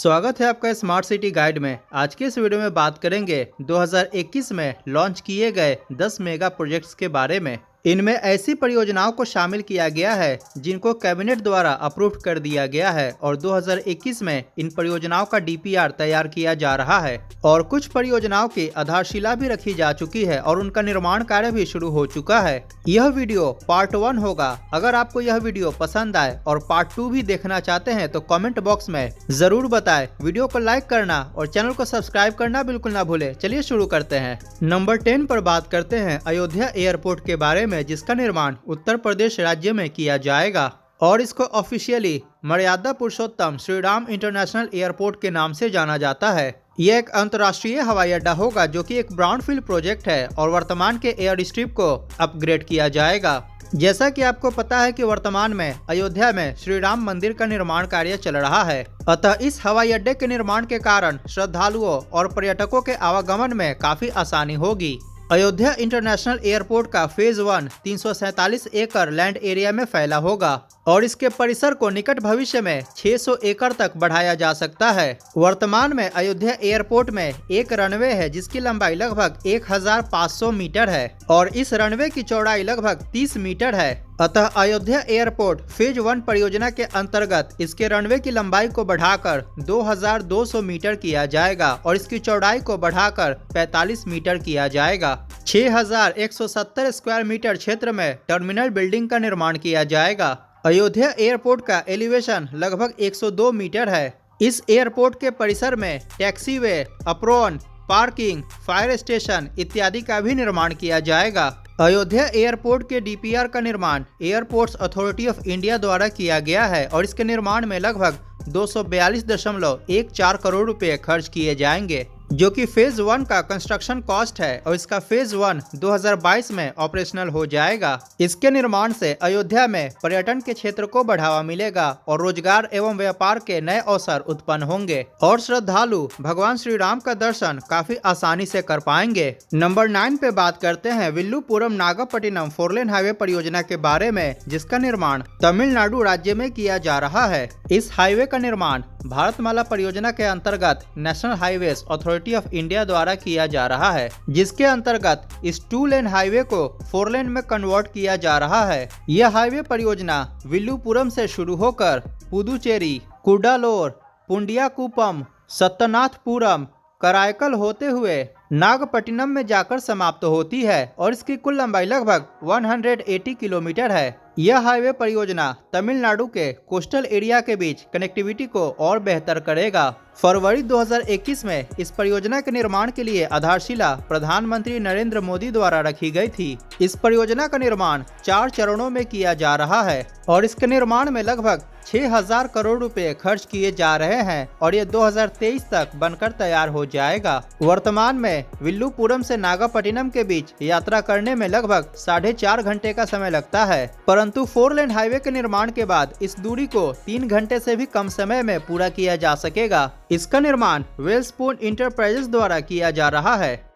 स्वागत है आपका स्मार्ट सिटी गाइड में। आज के इस वीडियो में बात करेंगे 2021 में लॉन्च किए गए 10 मेगा प्रोजेक्ट्स के बारे में। इनमें ऐसी परियोजनाओं को शामिल किया गया है जिनको कैबिनेट द्वारा अप्रूव कर दिया गया है और 2021 में इन परियोजनाओं का डीपीआर तैयार किया जा रहा है और कुछ परियोजनाओं की आधारशिला भी रखी जा चुकी है और उनका निर्माण कार्य भी शुरू हो चुका है। यह वीडियो पार्ट 1 होगा। अगर आपको यह वीडियो पसंद आए और पार्ट 2 भी देखना चाहते हैं तो कमेंट बॉक्स में जरूर बताएं। वीडियो को लाइक करना और चैनल को सब्सक्राइब करना बिल्कुल ना भूले। चलिए शुरू करते हैं। नंबर 10 पर बात करते हैं अयोध्या एयरपोर्ट के बारे में, जिसका निर्माण उत्तर प्रदेश राज्य में किया जाएगा और इसको ऑफिशियली मर्यादा पुरुषोत्तम श्री राम इंटरनेशनल एयरपोर्ट के नाम से जाना जाता है। यह एक अंतर्राष्ट्रीय हवाई अड्डा होगा जो कि एक ब्राउनफील्ड प्रोजेक्ट है और वर्तमान के एयर स्ट्रिप को अपग्रेड किया जाएगा। जैसा कि आपको पता है कि वर्तमान में अयोध्या में श्री राम मंदिर का निर्माण कार्य चल रहा है, अतः इस हवाई अड्डे के निर्माण के कारण श्रद्धालुओं और पर्यटकों के आवागमन में काफी आसानी होगी। अयोध्या इंटरनेशनल एयरपोर्ट का फेज 1 347 एकड़ लैंड एरिया में फैला होगा और इसके परिसर को निकट भविष्य में 600 एकड़ तक बढ़ाया जा सकता है। वर्तमान में अयोध्या एयरपोर्ट में एक रनवे है जिसकी लंबाई लगभग 1500 मीटर है और इस रनवे की चौड़ाई लगभग 30 मीटर है। अतः अयोध्या एयरपोर्ट फेज 1 परियोजना के अंतर्गत इसके रनवे की लंबाई को बढ़ाकर 2200 मीटर किया जाएगा और इसकी चौड़ाई को बढ़ाकर 45 मीटर किया जाएगा। 6170 स्क्वायर मीटर क्षेत्र में टर्मिनल बिल्डिंग का निर्माण किया जाएगा। अयोध्या एयरपोर्ट का एलिवेशन लगभग 102 मीटर है। इस एयरपोर्ट के परिसर में taxiway, apron, parking, fire station इत्यादि का भी निर्माण किया जाएगा। अयोध्या एयरपोर्ट के डीपीआर का निर्माण एयरपोर्ट्स अथॉरिटी ऑफ इंडिया द्वारा किया गया है और इसके निर्माण में लगभग 242.14 करोड़ रुपए खर्च किए जाएंगे, जो कि फेज 1 का कंस्ट्रक्शन कॉस्ट है और इसका फेज 1 2022 में ऑपरेशनल हो जाएगा। इसके निर्माण से अयोध्या में पर्यटन के क्षेत्र को बढ़ावा मिलेगा और रोजगार एवं व्यापार के नए अवसर उत्पन्न होंगे और श्रद्धालु भगवान श्री राम का दर्शन काफी आसानी से कर पाएंगे। नंबर 9 पे बात करते हैं विल्लुपुरम नागपट्टिनम 4 लेन हाईवे परियोजना के बारे में, जिसका निर्माण तमिलनाडु राज्य में किया जा रहा है। इस हाईवे का निर्माण भारतमाला परियोजना के अंतर्गत national highways authority of India द्वारा किया जा रहा है, जिसके अंतर्गत इस 2 लेन हाईवे को 4 लेन में कन्वर्ट किया जा रहा है। यह हाईवे परियोजना विल्लुपुरम से शुरू होकर पुदुचेरी, कुडालोर, पुंडियाकुपम, सत्तनाथपुरम, कराईकल होते हुए नागपट्टिनम में जाकर समाप्त होती है और इसकी कुल लंबाई लगभग 180 किलोमीटर है। यह हाईवे परियोजना तमिलनाडु के कोस्टल एरिया के बीच कनेक्टिविटी को और बेहतर करेगा। फरवरी 2021 में इस परियोजना के निर्माण के लिए आधारशिला प्रधानमंत्री नरेंद्र मोदी द्वारा रखी गई थी। इस परियोजना का निर्माण 4 चरणों में किया जा रहा है और इसके निर्माण में लगभग 6000 करोड़ रुपए खर्च किए जा रहे हैं और ये 2023 तक बनकर तैयार हो जाएगा। वर्तमान में विल्लुपुरम से नागपट्टिनम के बीच यात्रा करने में लगभग 4.5 घंटे का समय लगता है, परंतु 4 लेन हाईवे के निर्माण के बाद इस दूरी को 3 घंटे से भी कम समय में पूरा किया जा सकेगा। इसका निर्माण वेलस्पून इंटरप्राइजेस द्वारा किया जा रहा है।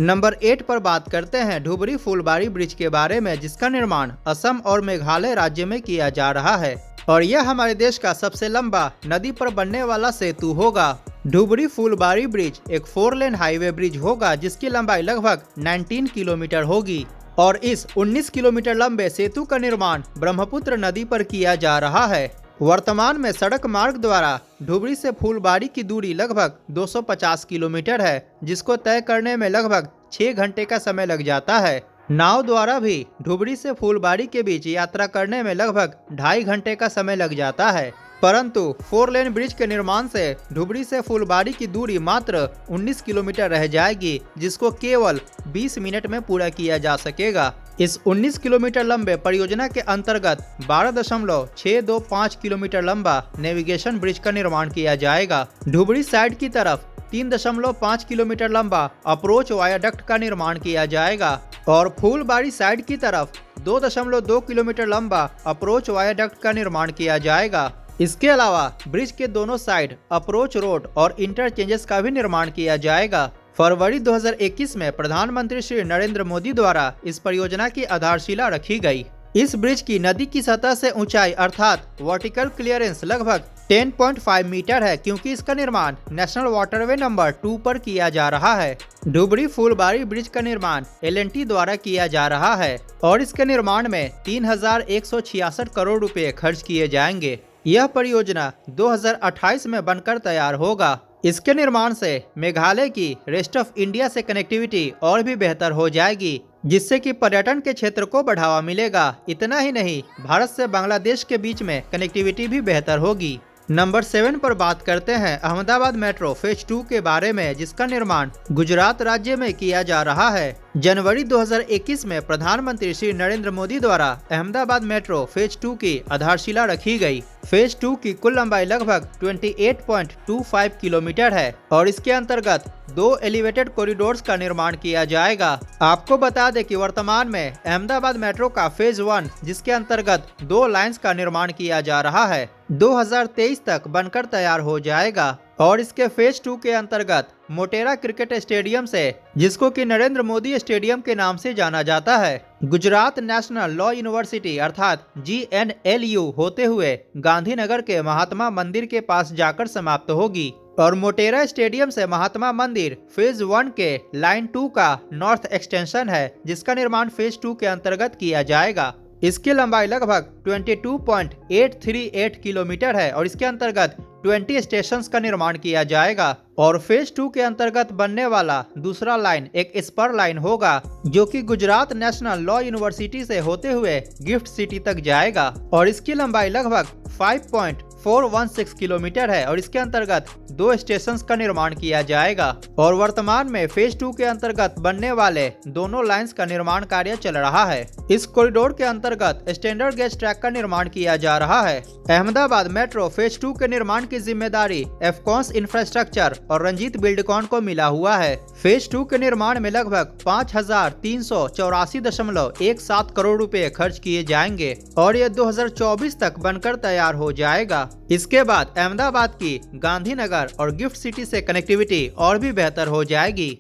नंबर 8 पर बात करते हैं धुबरी फुलबारी ब्रिज के बारे में, जिसका निर्माण असम और मेघालय राज्य में किया जा रहा है और यह हमारे देश का सबसे लंबा नदी पर बनने वाला सेतु होगा। धुबरी फुलबारी ब्रिज एक 4 लेन हाईवे ब्रिज होगा जिसकी लंबाई लगभग 19 किलोमीटर होगी और इस 19 किलोमीटर लंबे सेतु का निर्माण ब्रह्मपुत्र नदी पर किया जा रहा है। वर्तमान में सड़क मार्ग द्वारा धुबरी से फुलबारी की दूरी लगभग 250 किलोमीटर है, जिसको तय करने में लगभग 6 घंटे का समय लग जाता है। नाव द्वारा भी धुबरी से फुलबारी के बीच यात्रा करने में लगभग 2.5 घंटे का समय लग जाता है, परंतु 4 लेन ब्रिज के निर्माण से धुबरी से फुलबारी की दूरी मात्र 19 किलोमीटर रह जाएगी, जिसको केवल 20 मिनट में पूरा किया जा सकेगा। इस 19 किलोमीटर लंबे परियोजना के अंतर्गत 12.625 किलोमीटर लंबा नेविगेशन ब्रिज का निर्माण किया जाएगा। धुबरी साइड की तरफ 3.5 किलोमीटर लंबा अप्रोच वायाडक्ट का निर्माण किया जाएगा और फुलबारी साइड की तरफ 2.2 किलोमीटर लंबा अप्रोच वायाडक्ट का निर्माण किया जाएगा। इसके अलावा ब्रिज के दोनों साइड अप्रोच रोड और इंटरचेंजेस का भी निर्माण किया जाएगा। फरवरी 2021 में प्रधानमंत्री श्री नरेंद्र मोदी द्वारा इस परियोजना की आधारशिला रखी गई। इस ब्रिज की नदी की सतह से ऊंचाई अर्थात वर्टिकल क्लियरेंस लगभग 10.5 मीटर है, क्योंकि इसका निर्माण नेशनल वाटरवे नंबर 2 पर किया जा रहा है। धुबरी फुलबारी ब्रिज का निर्माण L&T द्वारा किया जा रहा है और इसके निर्माण में 3,166 करोड़ रुपए खर्च किए जाएंगे। यह परियोजना 2028 में बनकर तैयार होगा। इसके निर्माण से मेघालय की रेस्ट ऑफ इंडिया से कनेक्टिविटी और भी बेहतर हो जाएगी, जिससे कि पर्यटन के क्षेत्र को बढ़ावा मिलेगा। इतना ही नहीं, भारत से बांग्लादेश के बीच में कनेक्टिविटी भी बेहतर होगी। नंबर 7 पर बात करते हैं अहमदाबाद मेट्रो फेज 2 के बारे में, जिसका निर्माण गुजरात राज्य में किया जा रहा है। जनवरी 2021 में प्रधानमंत्री श्री नरेंद्र मोदी द्वारा अहमदाबाद मेट्रो फेज 2 की आधारशिला रखी गई। फेज 2 की कुल लंबाई लगभग 28.25 किलोमीटर है और इसके अंतर्गत 2 एलिवेटेड कॉरिडोर्स का निर्माण किया जाएगा। आपको बता दें कि वर्तमान में अहमदाबाद मेट्रो का फेज 1, जिसके अंतर्गत 2 लाइंस का निर्माण किया जा रहा है, 2023 तक बनकर तैयार हो जाएगा और इसके फेज 2 के अंतर्गत मोटेरा क्रिकेट स्टेडियम से, जिसको कि नरेंद्र मोदी स्टेडियम के नाम से जाना जाता है, गुजरात नेशनल लॉ यूनिवर्सिटी अर्थात GNLU होते हुए गांधीनगर के महात्मा मंदिर के पास जाकर समाप्त होगी और मोटेरा स्टेडियम से महात्मा मंदिर फेज 1 के लाइन 2 का नॉर्थ एक्सटेंशन है, जिसका निर्माण फेज 2 के अंतर्गत किया जाएगा। इसकी लंबाई लगभग 22.838 किलोमीटर है और इसके अंतर्गत 20 स्टेशंस का निर्माण किया जाएगा और फेज 2 के अंतर्गत बनने वाला दूसरा लाइन एक स्पर लाइन होगा, जो कि गुजरात नेशनल लॉ यूनिवर्सिटी से होते हुए गिफ्ट सिटी तक जाएगा और इसकी लंबाई लगभग 5.416 किलोमीटर है और इसके अंतर्गत 2 स्टेशंस का निर्माण किया जाएगा और वर्तमान में फेज 2 के अंतर्गत बनने वाले दोनों लाइंस का निर्माण कार्य चल रहा है। इस कॉरिडोर के अंतर्गत स्टैंडर्ड गेज ट्रैक का निर्माण किया जा रहा है। अहमदाबाद मेट्रो फेज 2 के निर्माण की जिम्मेदारी एफकॉन्स इंफ्रास्ट्रक्चर और रंजीत बिल्डकॉन को मिला हुआ है। फेज 2 के निर्माण में लगभग 5,384.17 करोड़ रुपए खर्च किए जाएंगे और यह 2024 तक बनकर तैयार हो जाएगा। इसके बाद अहमदाबाद की गांधीनगर और गिफ्ट सिटी से कनेक्टिविटी और भी बेहतर हो जाएगी।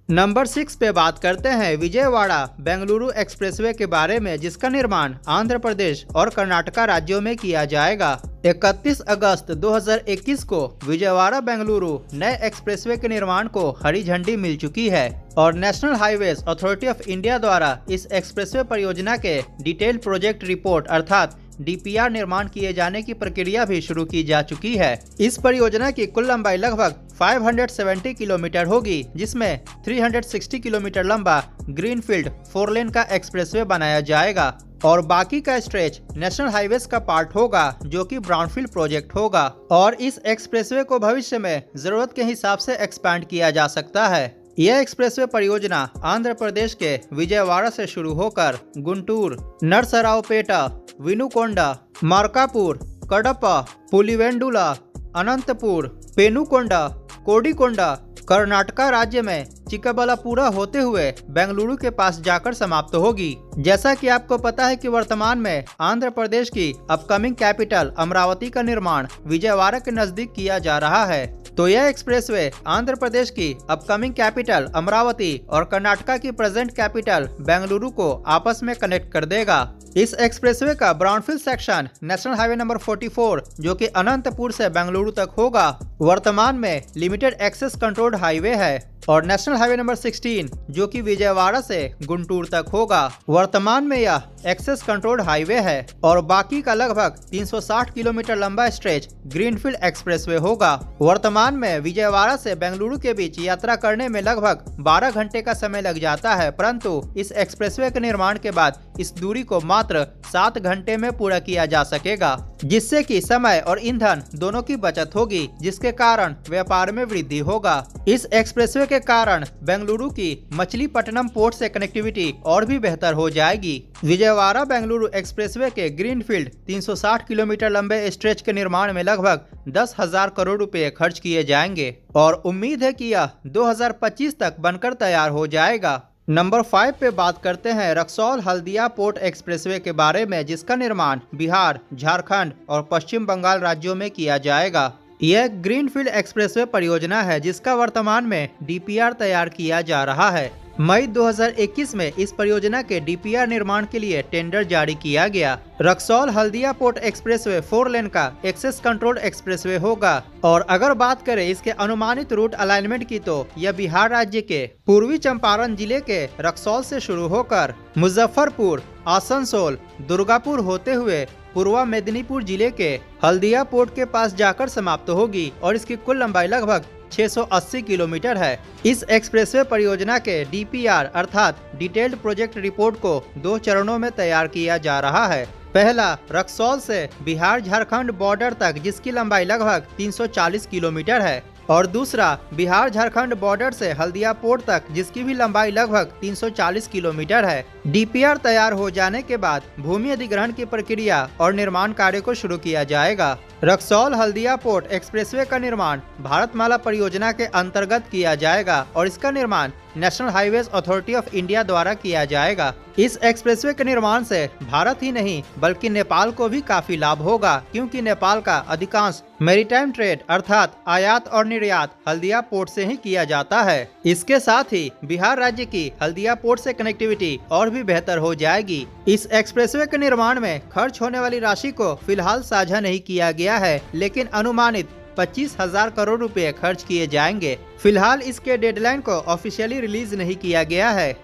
नंबर 6 पे बात करते हैं विजयवाड़ा बेंगलुरु एक्सप्रेसवे के बारे में, जिसका निर्माण आंध्र प्रदेश और कर्नाटका राज्यों में किया जाएगा। 31 अगस्त 2021 को विजयवाड़ा बेंगलुरु नए एक्सप्रेसवे के निर्माण को हरी झंडी मिल चुकी है और national highways authority of India द्वारा इस एक्सप्रेसवे परियोजना के डिटेल प्रोजेक्ट रिपोर्ट अर्थात DPR निर्माण किए जाने की प्रक्रिया भी शुरू की जा चुकी है। इस परियोजना की कुल लंबाई लगभग 570 किलोमीटर होगी, जिसमें 360 किलोमीटर लंबा ग्रीनफील्ड 4 लेन का एक्सप्रेसवे बनाया जाएगा और बाकी का स्ट्रेच नेशनल हाईवेज का पार्ट होगा, जो कि ब्राउनफील्ड प्रोजेक्ट होगा और इस एक्सप्रेसवे को भविष्य में जरूरत के हिसाब से एक्सपैंड किया जा सकता है। यह एक्सप्रेसवे परियोजना आंध्र प्रदेश के विजयवाड़ा से शुरू होकर गुंटूर, नरसरावपेटा, विनुकोंडा, मार्कापुर, कडपा, पुलिवेंडुला, अनंतपुर, पेनुकोंडा, कोडिकोंडा, कर्नाटका राज्य में चिक्काबल्लापुरा होते हुए बेंगलुरु के पास जाकर समाप्त होगी। जैसा कि आपको पता है कि वर्तमान में आंध्र प्रदेश की अपकमिंग कैपिटल अमरावती का निर्माण विजयवाड़ा के नजदीक किया जा रहा है, तो यह एक्सप्रेसवे आंध्र प्रदेश की अपकमिंग कैपिटल अमरावती और कर्नाटका की प्रेजेंट कैपिटल बेंगलुरु को आपस में कनेक्ट कर देगा। इस एक्सप्रेसवे का brownfield section national highway number 44, जो कि अनंतपुर से बेंगलुरु तक होगा, वर्तमान में लिमिटेड एक्सेस कंट्रोल्ड हाईवे है और नेशनल हाईवे नंबर 16, जो कि विजयवाड़ा से गुंटूर तक होगा, वर्तमान में यह एक्सेस कंट्रोल्ड हाईवे है और बाकी का लगभग 360 किलोमीटर लंबा स्ट्रेच ग्रीनफील्ड एक्सप्रेसवे होगा। वर्तमान में विजयवाड़ा से बेंगलुरु के बीच यात्रा करने में लगभग 12 घंटे का समय लग जाता है, परंतु इस एक्सप्रेसवे के निर्माण के बाद इस दूरी को मात्र 7 घंटे में पूरा किया जा सकेगा, जिससे कि समय और ईंधन दोनों की बचत होगी, जिसके कारण व्यापार में वृद्धि होगा। इस एक्सप्रेसवे के कारण बेंगलुरु की मछलीपट्टनम पोर्ट से कनेक्टिविटी और भी बेहतर हो जाएगी। विजयवाड़ा बेंगलुरु एक्सप्रेसवे के ग्रीनफील्ड 360 किलोमीटर लंबे स्ट्रेच के निर्माण में लगभग 10,000 करोड़ रुपए खर्च किए जाएंगे और उम्मीद है कि यह 2025 तक बनकर तैयार हो जाएगा। नंबर 5 पे बात करते हैं रक्सौल हल्दिया पोर्ट एक्सप्रेसवे के बारे में, जिसका निर्माण बिहार, झारखंड और पश्चिम बंगाल राज्यों में किया जाएगा। यह ग्रीनफील्ड एक्सप्रेसवे परियोजना है जिसका वर्तमान में DPR तैयार किया जा रहा है। मई 2021 में इस परियोजना के डीपीआर निर्माण के लिए टेंडर जारी किया गया। रक्सौल हल्दिया पोर्ट एक्सप्रेसवे 4 लेन का एक्सेस कंट्रोल एक्सप्रेसवे होगा और अगर बात करें इसके अनुमानित रूट अलाइनमेंट की तो यह बिहार राज्य के पूर्वी चंपारण जिले के रक्सौल से शुरू होकर मुजफ्फरपुर, आसनसोल, दुर्गापुर होते हुए पूर्वा मेदिनीपुर जिले के हल्दिया पोर्ट के पास जाकर समाप्त होगी और इसकी कुल लंबाई लगभग 680 किलोमीटर है। इस एक्सप्रेसवे परियोजना के डीपीआर अर्थात डिटेल्ड प्रोजेक्ट रिपोर्ट को 2 चरणों में तैयार किया जा रहा है। पहला रक्सौल से बिहार झारखंड बॉर्डर तक जिसकी लंबाई लगभग 340 किलोमीटर है और दूसरा बिहार झारखंड बॉर्डर से हल्दिया पोर्ट तक जिसकी भी लंबाई लगभग 340 किलोमीटर है। डीपीआर तैयार हो जाने के बाद भूमि अधिग्रहण की प्रक्रिया और निर्माण कार्य को शुरू किया जाएगा। रक्सौल हल्दिया पोर्ट एक्सप्रेसवे का निर्माण भारतमाला परियोजना के अंतर्गत किया जाएगा और इसका निर्माण national highways authority of India द्वारा किया जाएगा। इस एक्सप्रेसवे के निर्माण से भारत ही नहीं बल्कि नेपाल को भी काफी लाभ होगा, क्योंकि नेपाल का अधिकांश मैरीटाइम ट्रेड अर्थात आयात और निर्यात हल्दिया पोर्ट से ही किया जाता है। इसके साथ ही बिहार राज्य की हल्दिया पोर्ट से कनेक्टिविटी और भी बेहतर हो जाएगी। इस एक्सप्रेसवे के निर्माण में खर्च होने वाली राशि को फिलहाल साझा नहीं किया गया है, लेकिन अनुमानित 25,000 करोड़ रुपए खर्च किए जाएंगे। फिलहाल इसके डेडलाइन को ऑफिशियली रिलीज नहीं किया गया है।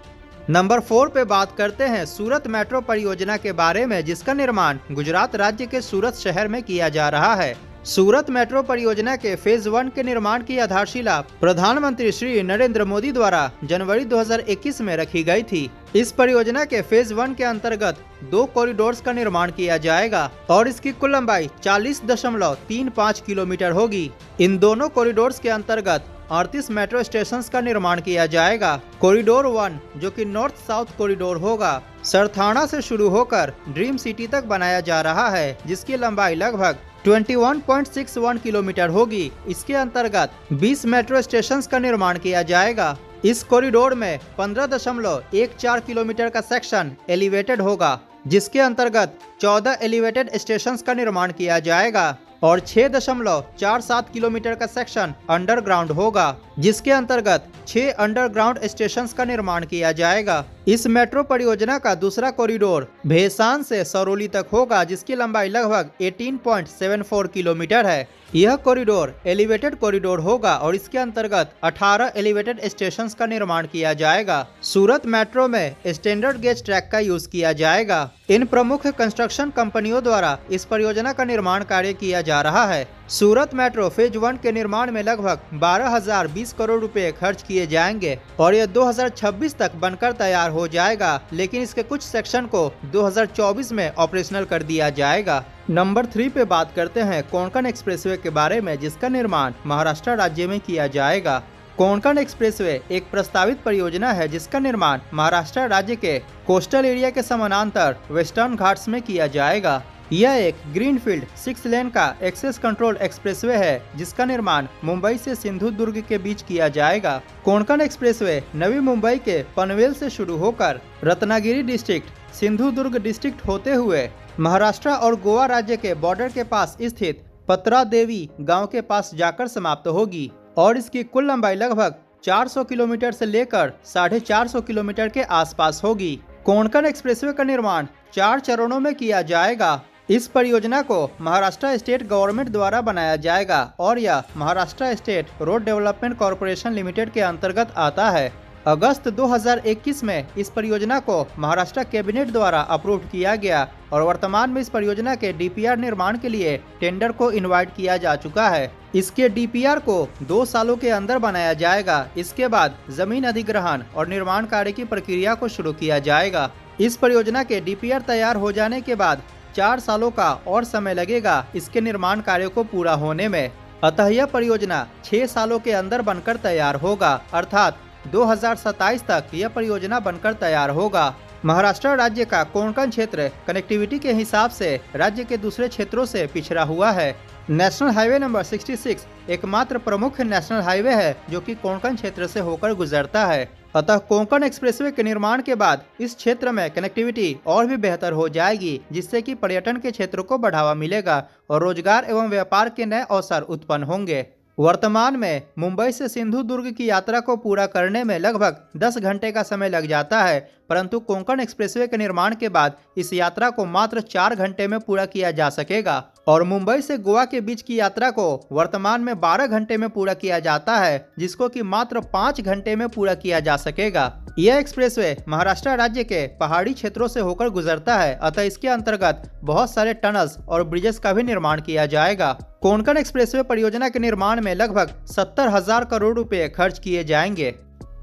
नंबर 4 पे बात करते हैं सूरत मेट्रो परियोजना के बारे में, जिसका निर्माण गुजरात राज्य के सूरत शहर में किया जा रहा है। सूरत मेट्रो परियोजना के फेज 1 के निर्माण की आधारशिला प्रधानमंत्री श्री नरेंद्र मोदी द्वारा जनवरी 2021 में रखी गई थी। इस परियोजना के फेज 1 के अंतर्गत 2 कॉरिडोर्स का निर्माण किया जाएगा और इसकी कुल लंबाई 40.35 किलोमीटर होगी। इन दोनों कॉरिडोर्स के अंतर्गत 38 मेट्रो स्टेशन का निर्माण किया जाएगा। कॉरिडोर 1 जो कि नॉर्थ साउथ कॉरिडोर होगा, सरथाना से शुरू होकर ड्रीम सिटी तक बनाया जा रहा है, जिसकी लंबाई लगभग 21.61 किलोमीटर होगी। इसके अंतर्गत 20 मेट्रो स्टेशन का निर्माण किया जाएगा। इस कॉरिडोर में 15.14 किलोमीटर का सेक्शन एलिवेटेड होगा, जिसके अंतर्गत 14 एलिवेटेड स्टेशन का निर्माण किया जाएगा और 6.47 किलोमीटर का सेक्शन अंडरग्राउंड होगा, जिसके अंतर्गत 6 अंडरग्राउंड स्टेशन का निर्माण किया जाएगा। इस मेट्रो परियोजना का दूसरा कॉरिडोर भेसान से सरौली तक होगा, जिसकी लंबाई लगभग 18.74 किलोमीटर है। यह कॉरिडोर एलिवेटेड कॉरिडोर होगा और इसके अंतर्गत 18 एलिवेटेड स्टेशन का निर्माण किया जाएगा। सूरत मेट्रो में स्टैंडर्ड गेज ट्रैक का यूज किया जाएगा। इन प्रमुख कंस्ट्रक्शन कंपनियों द्वारा इस परियोजना का निर्माण कार्य किया जा रहा है। सूरत मेट्रो फेज 1 के निर्माण में लगभग 12,020 करोड़ रुपए खर्च किए जाएंगे और यह 2026 तक बनकर तैयार हो जाएगा, लेकिन इसके कुछ सेक्शन को 2024 में ऑपरेशनल कर दिया जाएगा। नंबर 3 पे बात करते हैं कोंकण एक्सप्रेसवे के बारे में, जिसका निर्माण महाराष्ट्र राज्य में किया जाएगा। कोंकण एक्सप्रेसवे एक प्रस्तावित परियोजना है जिसका निर्माण महाराष्ट्र राज्य के कोस्टल एरिया के समानांतर वेस्टर्न घाट्स में किया जाएगा। यह एक ग्रीनफील्ड 6 लेन का एक्सेस कंट्रोल एक्सप्रेसवे है, जिसका निर्माण मुंबई से सिंधु दुर्ग के बीच किया जाएगा। कोंकण एक्सप्रेसवे नवी मुंबई के पनवेल से शुरू होकर रत्नागिरी डिस्ट्रिक्ट, सिंधु दुर्ग डिस्ट्रिक्ट होते हुए महाराष्ट्र और गोवा राज्य के बॉर्डर के पास स्थित पत्रा देवी गांव के पास जाकर समाप्त होगी और इसकी कुल लंबाई लगभग 400 किलोमीटर से लेकर 450 किलोमीटर के आसपास होगी। कोंकण एक्सप्रेसवे का निर्माण 4 चरणों में किया जाएगा। इस परियोजना को महाराष्ट्र स्टेट गवर्नमेंट द्वारा बनाया जाएगा और यह Maharashtra state road development corporation limited के अंतर्गत आता है। अगस्त 2021 में इस परियोजना को महाराष्ट्र कैबिनेट द्वारा अप्रूव किया गया और वर्तमान में इस परियोजना के डीपीआर निर्माण के लिए टेंडर को इनवाइट किया जा चुका है। इसके डीपीआर को 2 सालों के अंदर बनाया जाएगा। इसके बाद जमीन अधिग्रहण और निर्माण कार्य की प्रक्रिया को शुरू किया जाएगा। इस परियोजना के डीपीआर तैयार हो जाने के बाद 4 सालों का और समय लगेगा इसके निर्माण कार्य को पूरा होने में। अतः यह परियोजना 6 सालों के अंदर बनकर तैयार होगा, अर्थात 2027 तक यह परियोजना बनकर तैयार होगा। महाराष्ट्र राज्य का कोंकण क्षेत्र कनेक्टिविटी के हिसाब से राज्य के दूसरे क्षेत्रों से पिछड़ा हुआ है। नेशनल हाईवे नंबर 66 एकमात्र प्रमुख नेशनल हाईवे है जो कि कोंकण क्षेत्र से होकर गुजरता है। अतः कोंकण एक्सप्रेसवे के निर्माण के बाद इस क्षेत्र में कनेक्टिविटी और भी बेहतर हो जाएगी, जिससे कि पर्यटन के क्षेत्र को बढ़ावा मिलेगा और रोजगार एवं व्यापार के नए अवसर उत्पन्न होंगे। वर्तमान में मुंबई से सिंधु दुर्ग की यात्रा को पूरा करने में लगभग 10 घंटे का समय लग जाता है, परंतु कोंकण एक्सप्रेसवे के निर्माण के बाद इस यात्रा को मात्र 4 घंटे में पूरा किया जा सकेगा और मुंबई से गोवा के बीच की यात्रा को वर्तमान में 12 घंटे में पूरा किया जाता है, जिसको कि मात्र 5 घंटे में पूरा किया जा सकेगा। यह एक्सप्रेसवे महाराष्ट्र राज्य के पहाड़ी क्षेत्रों से होकर गुजरता है, अतः इसके अंतर्गत बहुत सारे टनल्स और ब्रिजेस का भी निर्माण किया जाएगा। कोंकण एक्सप्रेसवे परियोजना के निर्माण में लगभग 70,000 करोड़ रुपए खर्च किए जाएंगे।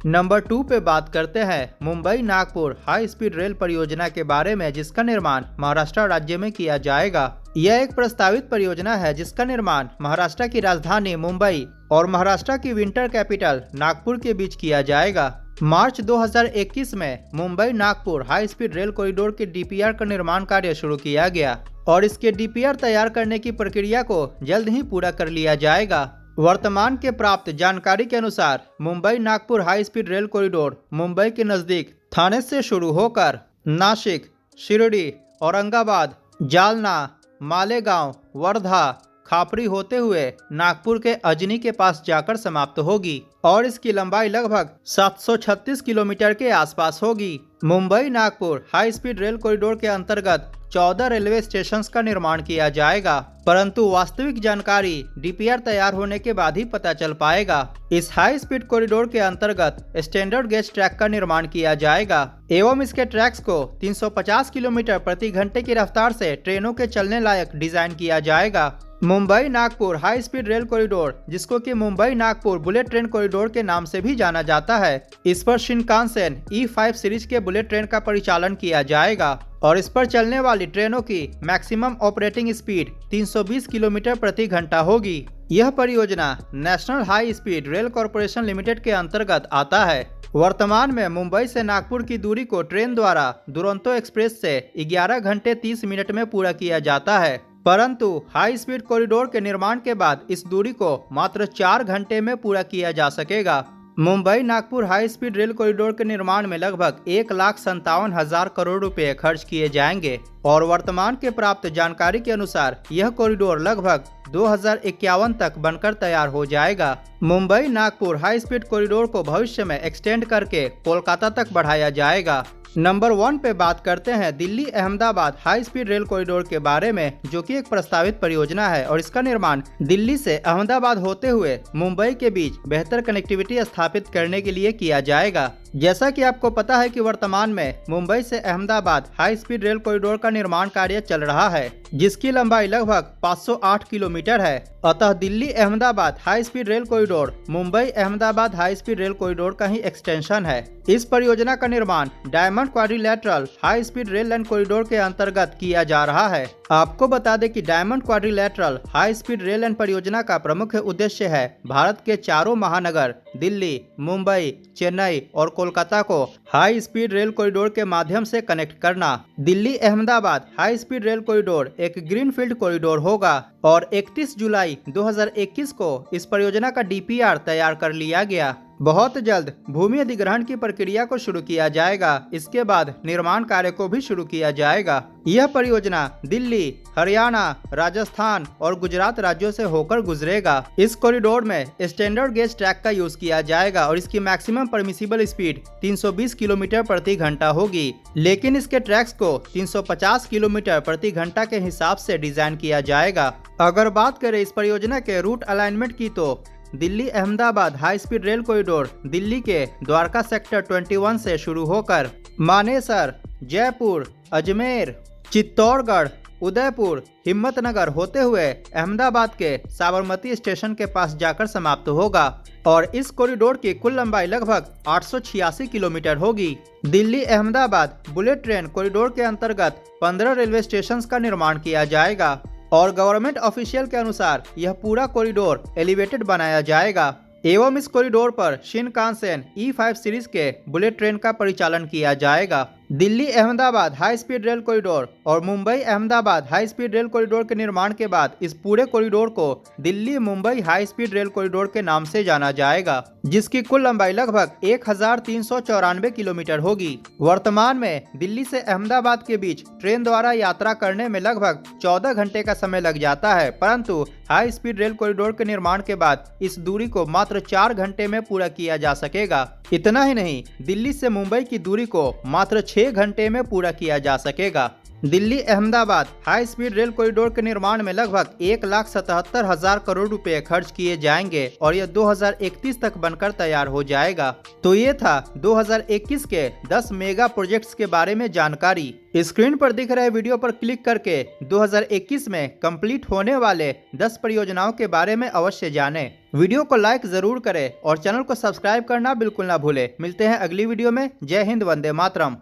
नंबर 2 पे बात करते हैं Mumbai Nagpur high speed rail परियोजना के बारे में, जिसका निर्माण महाराष्ट्र राज्य में किया जाएगा। यह एक प्रस्तावित परियोजना है जिसका निर्माण महाराष्ट्र की राजधानी मुंबई और महाराष्ट्र की विंटर कैपिटल नागपुर के बीच किया जाएगा। मार्च 2021 में Mumbai Nagpur high speed rail corridor के डीपीआर का निर्माण कार्य शुरू किया गया और इसके डीपीआर तैयार करने की प्रक्रिया को जल्द ही पूरा कर लिया जाएगा। वर्तमान के प्राप्त जानकारी के अनुसार Mumbai Nagpur high speed rail corridor Mumbai के नजदीक थाने से शुरू होकर नासिक, शिरडी, औरंगाबाद, जालना, मालेगांव, वर्धा, खापरी होते हुए नागपुर के अजनी के पास जाकर समाप्त होगी और इसकी लंबाई लगभग 736 किलोमीटर के आसपास होगी। Mumbai Nagpur high speed rail corridor के अंतर्गत 14 रेलवे स्टेशंस का निर्माण किया जाएगा, परंतु वास्तविक जानकारी डीपीआर तैयार होने के बाद ही पता चल पाएगा। इस हाई स्पीड कॉरिडोर के अंतर्गत स्टैंडर्ड गेज ट्रैक का निर्माण किया जाएगा एवं इसके ट्रैक्स को 350 किलोमीटर प्रति घंटे की रफ्तार से ट्रेनों के चलने लायक डिजाइन किया जाएगा। Mumbai Nagpur high speed rail corridor, जिसको कि Mumbai Nagpur bullet train corridor के नाम से भी जाना जाता है, इस पर शिनकानसेन E5 सीरीज के बुलेट ट्रेन का परिचालन किया जाएगा और इस पर चलने वाली ट्रेनों की मैक्सिमम ऑपरेटिंग स्पीड 320 किलोमीटर प्रति घंटा होगी। यह परियोजना national high speed rail corporation limited के अंतर्गत आता है। वर्तमान में मुंबई से नागपुर की दूरी को ट्रेन द्वारा दुरंतो एक्सप्रेस से 11 घंटे 30 मिनट में पूरा किया जाता है, परंतु हाई स्पीड कॉरिडोर के निर्माण के बाद इस दूरी को मात्र 4 घंटे में पूरा किया जा सकेगा। Mumbai Nagpur high speed rail corridor के निर्माण में लगभग 1,57,000 करोड़ रुपए खर्च किए जाएंगे और वर्तमान के प्राप्त जानकारी के अनुसार यह कॉरिडोर लगभग 2051 तक बनकर तैयार हो जाएगा। Mumbai Nagpur high speed corridor को भविष्य में एक्सटेंड करके कोलकाता तक बढ़ाया जाएगा। नंबर 1 पे बात करते हैं Delhi Ahmedabad high speed rail corridor के बारे में, जो कि एक प्रस्तावित परियोजना है और इसका निर्माण दिल्ली से अहमदाबाद होते हुए मुंबई के बीच बेहतर कनेक्टिविटी स्थापित करने के लिए किया जाएगा। जैसा कि आपको पता है कि वर्तमान में मुंबई से Ahmedabad high speed rail corridor का निर्माण कार्य चल रहा है, जिसकी लंबाई लगभग 508 किलोमीटर है। अतः Delhi Ahmedabad high speed rail corridor Mumbai Ahmedabad high speed rail corridor का ही एक्सटेंशन है। इस परियोजना का निर्माण diamond quadrilateral high speed rail line corridor के अंतर्गत किया जा रहा है। आपको बता दें कि diamond quadrilateral high speed rail line परियोजना का प्रमुख उद्देश्य है भारत के चारों महानगर दिल्ली, मुंबई, चेन्नई और कोलकाता को हाई स्पीड रेल कॉरिडोर के माध्यम से कनेक्ट करना। Delhi Ahmedabad high speed rail corridor एक ग्रीनफील्ड कॉरिडोर होगा और 31 जुलाई 2021 को इस परियोजना का डीपीआर तैयार कर लिया गया। बहुत जल्द भूमि अधिग्रहण की प्रक्रिया को शुरू किया जाएगा। इसके बाद निर्माण कार्य को भी शुरू किया जाएगा। यह परियोजना दिल्ली, हरियाणा, राजस्थान और गुजरात राज्यों से होकर गुजरेगा। इस कॉरिडोर में स्टैंडर्ड गेज ट्रैक का यूज किया जाएगा और इसकी मैक्सिमम परमिसिबल स्पीड 320 किलोमीटर प्रति घंटा होगी, लेकिन इसके ट्रैक्स को 350 किलोमीटर प्रति घंटा के हिसाब से डिजाइन किया जाएगा। अगर बात करें इस परियोजना के रूट अलाइनमेंट की, तो Delhi Ahmedabad high speed rail corridor Delhi के द्वारका सेक्टर 21 से शुरू होकर मानेसर, जयपुर, अजमेर, चित्तौड़गढ़, उदयपुर, हिम्मतनगर होते हुए अहमदाबाद के साबरमती स्टेशन के पास जाकर समाप्त होगा और इस कॉरिडोर की कुल लंबाई लगभग 886 किलोमीटर होगी। Delhi Ahmedabad bullet train corridor के अंतर्गत 15 रेलवे स्टेशन का निर्माण किया जाएगा और गवर्नमेंट ऑफिशियल के अनुसार यह पूरा कॉरिडोर एलिवेटेड बनाया जाएगा एवं इस कॉरिडोर पर शिनकानसेन E5 सीरीज के बुलेट ट्रेन का परिचालन किया जाएगा। Delhi Ahmedabad high speed rail corridor और Mumbai Ahmedabad high speed rail corridor के निर्माण के बाद इस पूरे कॉरिडोर को Delhi Mumbai high speed rail corridor के नाम से जाना जाएगा, जिसकी कुल लंबाई लगभग 1394 किलोमीटर होगी। वर्तमान में दिल्ली से अहमदाबाद के बीच ट्रेन द्वारा यात्रा करने में लगभग 14 घंटे का समय लग जाता है, परंतु हाई स्पीड रेल कॉरिडोर के निर्माण के बाद इस दूरी को मात्र 4 घंटे में पूरा किया जा सकेगा। इतना ही नहीं, दिल्ली से मुंबई की दूरी को मात्र 6 घंटे में पूरा किया जा सकेगा। Delhi Ahmedabad high speed rail corridor के निर्माण में लगभग 1,77,000 करोड़ रुपए खर्च किए जाएंगे और यह 2031 तक बनकर तैयार हो जाएगा। तो ये था 2021 के 10 मेगा प्रोजेक्ट्स के बारे में जानकारी। स्क्रीन पर दिख रहे वीडियो पर क्लिक करके 2021 में कंप्लीट होने वाले 10 परियोजनाओं के बारे में अवश्य जानें। वीडियो को लाइक जरूर करें और चैनल को सब्सक्राइब करना बिल्कुल ना भूलें। मिलते हैं अगली वीडियो में। जय हिंद, वंदे मातरम।